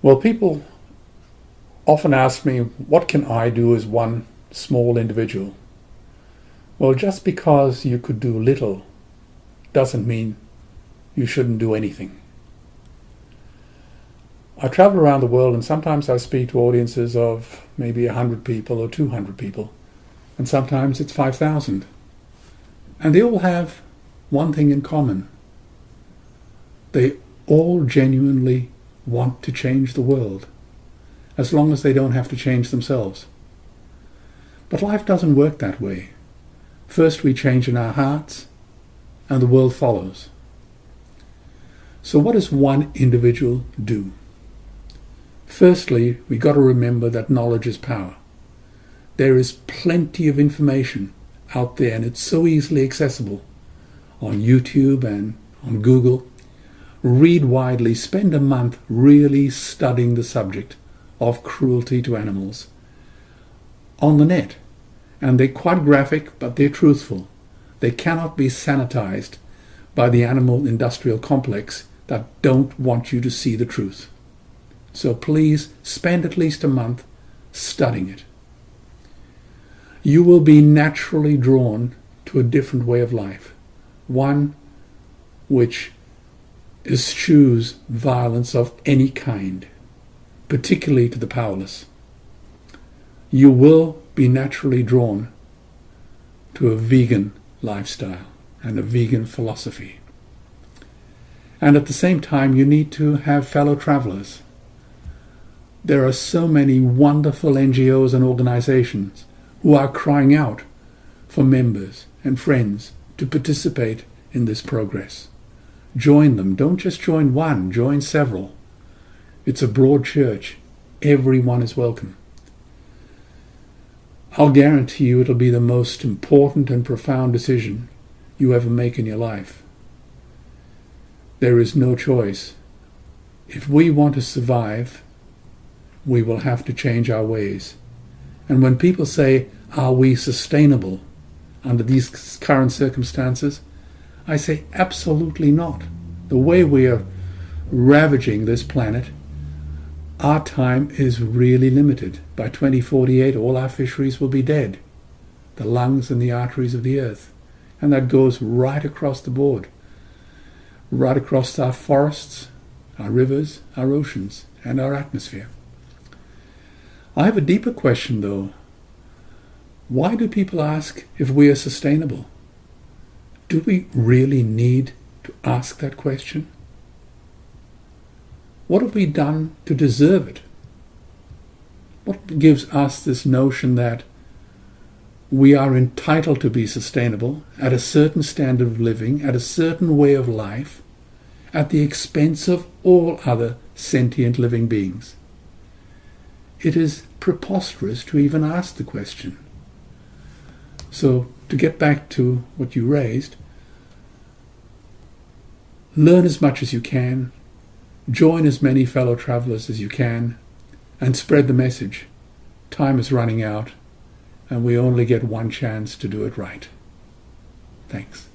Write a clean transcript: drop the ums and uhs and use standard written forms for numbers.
Well, people often ask me, what can I do as one small individual? Well, just because you could do little doesn't mean you shouldn't do anything. I travel around the world and sometimes I speak to audiences of maybe 100 people or 200 people, and sometimes it's 5,000. And they all have one thing in common. They all genuinely want to change the world, as long as they don't have to change themselves. But life doesn't work that way. First we change in our hearts, and the world follows. So what does one individual do? Firstly, we got to remember that knowledge is power. There is plenty of information out there, and it's so easily accessible on YouTube and on Google. Read widely, spend a month really studying the subject of cruelty to animals on the net. And they're quite graphic, but they're truthful. They cannot be sanitized by the animal industrial complex that don't want you to see the truth. So please spend at least a month studying it. You will be naturally drawn to a different way of life, one which eschews violence of any kind, particularly to the powerless. You will be naturally drawn to a vegan lifestyle and a vegan philosophy. And at the same time, you need to have fellow travelers. There are so many wonderful NGOs and organizations who are crying out for members and friends to participate in this progress. Join them. Don't just join one, join several. It's a broad church. Everyone is welcome. I'll guarantee you it'll be the most important and profound decision you ever make in your life. There is no choice. If we want to survive, we will have to change our ways. And when people say, are we sustainable under these current circumstances? I say, absolutely not. The way we are ravaging this planet, our time is really limited. By 2048, all our fisheries will be dead, the lungs and the arteries of the earth. And that goes right across the board, right across our forests, our rivers, our oceans, and our atmosphere. I have a deeper question, though. Why do people ask if we are sustainable? Do we really need to ask that question? What have we done to deserve it? What gives us this notion that we are entitled to be sustainable at a certain standard of living, at a certain way of life, at the expense of all other sentient living beings? It is preposterous to even ask the question. So, to get back to what you raised, learn as much as you can, join as many fellow travelers as you can, and spread the message. Time is running out, and we only get one chance to do it right. Thanks.